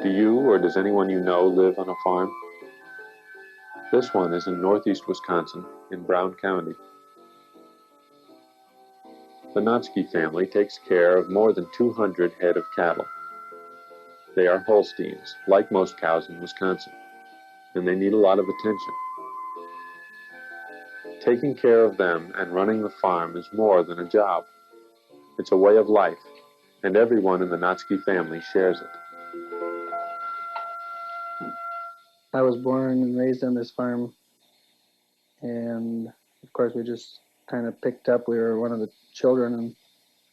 Do you or does anyone you know live on a farm? This one is in northeast Wisconsin, in Brown County. The Notsky family takes care of more than 200 head of cattle. They are Holsteins, like most cows in Wisconsin, and they need a lot of attention. Taking care of them and running the farm is more than a job. It's a way of life, and everyone in the Notsky family shares it. I was born and raised on this farm, and of course we just kind of picked up. We were one of the children and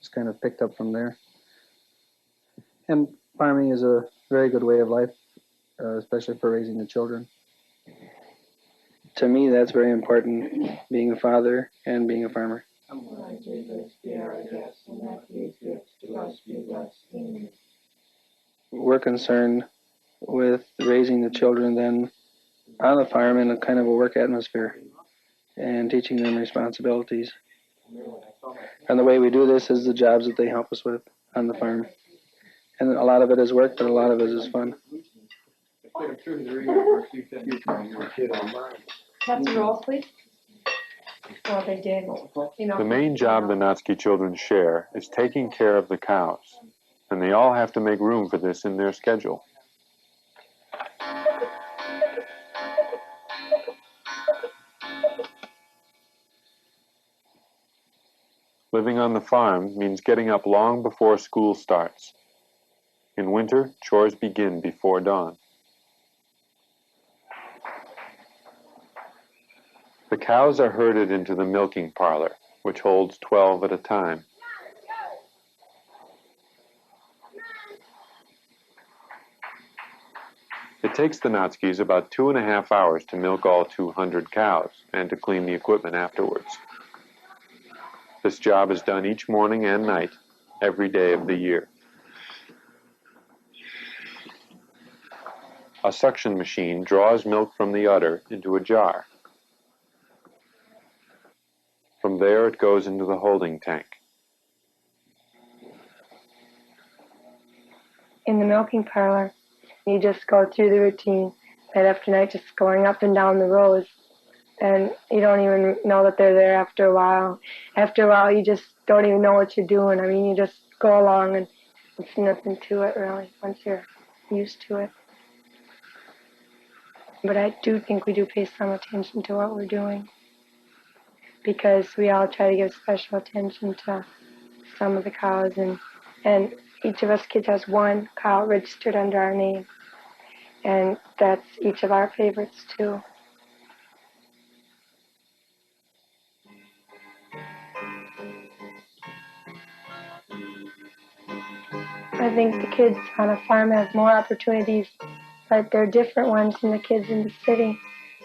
just kind of picked up from there. And farming is a very good way of life, especially for raising the children. To me, that's very important, being a father and being a farmer. We're concerned with raising the children then on the farm in a kind of a work atmosphere and teaching them responsibilities. And the way we do this is the jobs that they help us with on the farm. And a lot of it is work, but a lot of it is fun. That's a roll, please. Well, they did. The main job the Notsky children share is taking care of the cows, and they all have to make room for this in their schedule. Living on the farm means getting up long before school starts. In winter, chores begin before dawn. The cows are herded into the milking parlor, which holds 12 at a time. It takes the Notskys about 2.5 hours to milk all 200 cows and to clean the equipment afterwards. This job is done each morning and night, every day of the year. A suction machine draws milk from the udder into a jar. From there it goes into the holding tank. In the milking parlor, you just go through the routine night after night, just going up and down the rows. And you don't even know that they're there after a while. After a while, you just don't even know what you're doing. I mean, you just go along and it's nothing to it, really, once you're used to it. But I do think we do pay some attention to what we're doing, because we all try to give special attention to some of the cows, and each of us kids has one cow registered under our name, and that's each of our favorites too. I think the kids on a farm have more opportunities, but they're different ones than the kids in the city.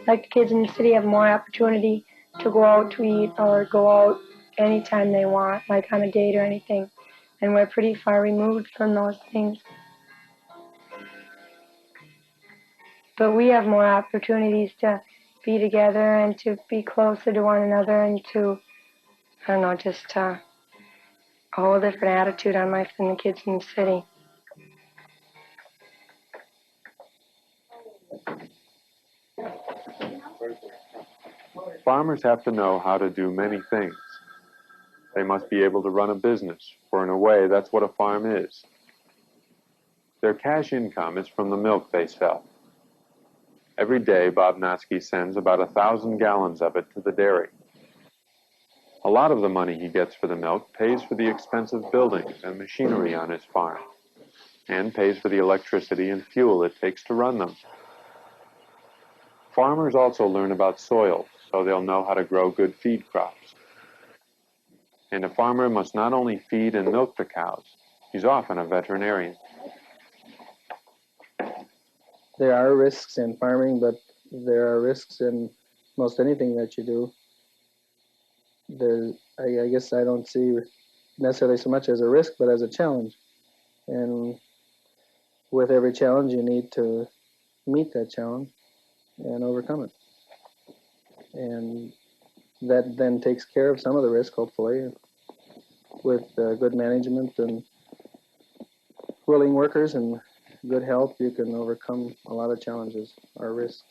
Like the kids in the city have more opportunity to go out to eat or go out anytime they want, like on a date or anything. And we're pretty far removed from those things. But we have more opportunities to be together and to be closer to one another and to, I don't know, just a whole different attitude on life than the kids in the city. Farmers have to know how to do many things. They must be able to run a business, for in a way that's what a farm is. Their cash income is from the milk they sell. Every day, Bob Notsky sends about 1,000 gallons of it to the dairy. A lot of the money he gets for the milk pays for the expensive buildings and machinery on his farm, and pays for the electricity and fuel it takes to run them. Farmers also learn about soils, so they'll know how to grow good feed crops. And a farmer must not only feed and milk the cows, he's often a veterinarian. There are risks in farming, but there are risks in most anything that you do. I guess I don't see necessarily so much as a risk, but as a challenge. And with every challenge, you need to meet that challenge and overcome it. And that then takes care of some of the risk, hopefully, with good management and willing workers and good help, you can overcome a lot of challenges or risks.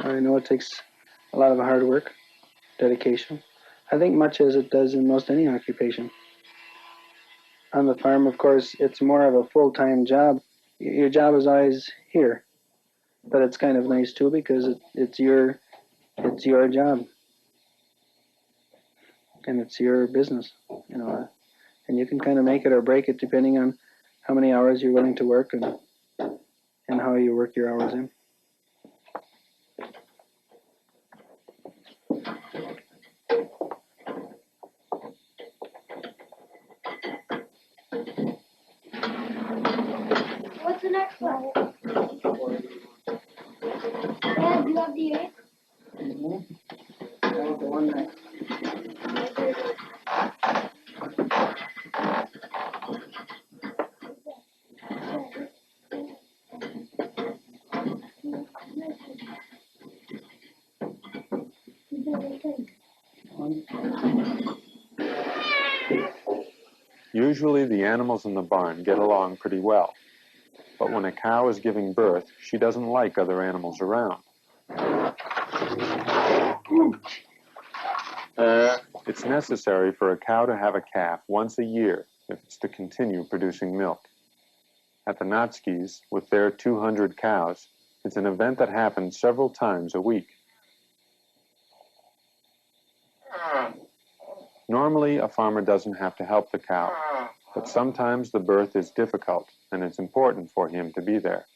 I know it takes a lot of hard work, dedication. I think much as it does in most any occupation. On the farm, of course, it's more of a full-time job. Your job is always here, but it's kind of nice too because it's your job and it's your business, you know, and you can kind of make it or break it depending on how many hours you're willing to work and how you work your hours in. What's the next one? Dad, do you have the 8? The one next. Usually the animals in the barn get along pretty well, but when a cow is giving birth, she doesn't like other animals around. It's necessary for a cow to have a calf once a year if it's to continue producing milk. At the Natskis, with their 200 cows, it's an event that happens several times a week. Normally, a farmer doesn't have to help the cow, but sometimes the birth is difficult, and it's important for him to be there.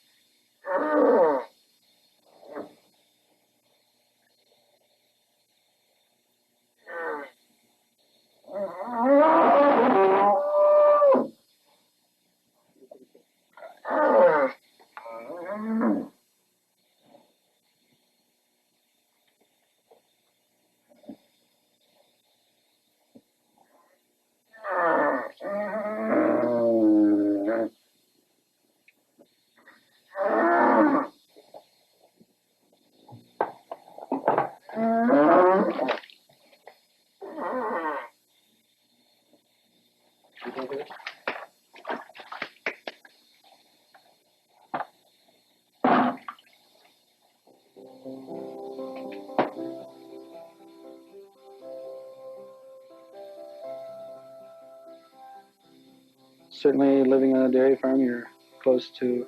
Certainly, living on a dairy farm, you're close to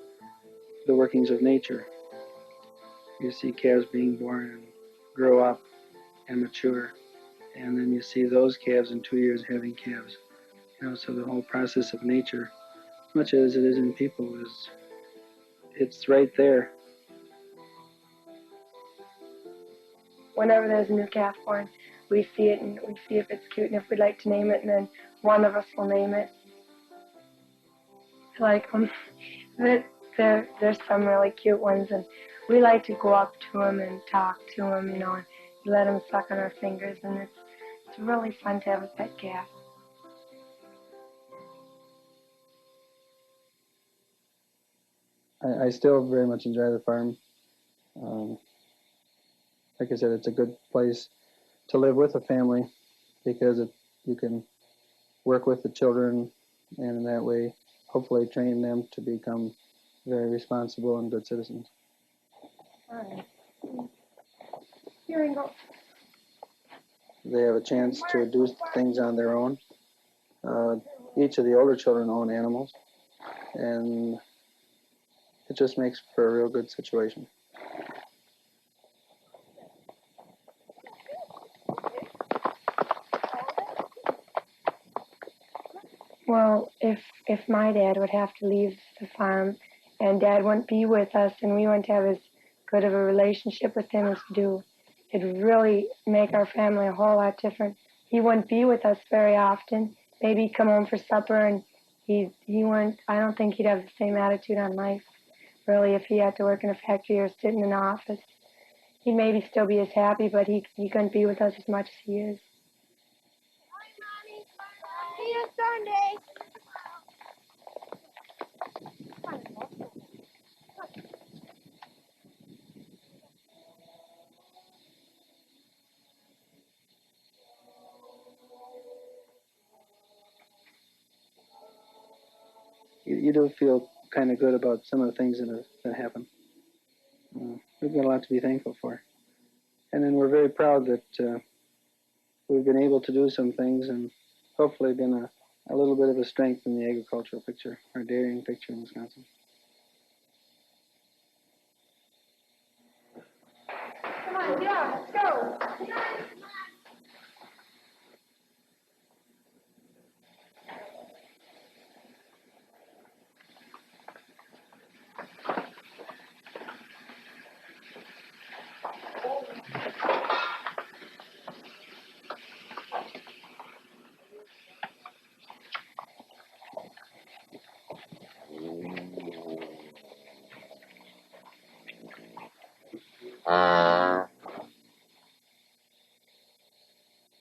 the workings of nature. You see calves being born and grow up and mature, and then you see those calves in 2 years having calves. You know, so the whole process of nature, as much as it is in people, it's right there. Whenever there's a new calf born, we see it and we see if it's cute and if we'd like to name it, and then one of us will name it. Like there's some really cute ones, and we like to go up to them and talk to them, you know, and let them suck on our fingers, and it's really fun to have a pet calf. I still very much enjoy the farm. Like I said, it's a good place to live with a family because you can work with the children, and in that way, hopefully train them to become very responsible and good citizens. All right. Here we go. They have a chance to do things on their own. Each of the older children own animals, and it just makes for a real good situation. Well, if my dad would have to leave the farm and Dad wouldn't be with us and we wouldn't have as good of a relationship with him as we do, it'd really make our family a whole lot different. He wouldn't be with us very often. Maybe he'd come home for supper and he wouldn't, I don't think he'd have the same attitude on life, really, if he had to work in a factory or sit in an office. He'd maybe still be as happy, but he couldn't be with us as much as he is. Sunday. You do feel kind of good about some of the things that happen. We've got a lot to be thankful for. And then we're very proud that we've been able to do some things and hopefully been a little bit of a strength in the agricultural picture, or dairying picture in Wisconsin. Come on, get on, let's go. Ah.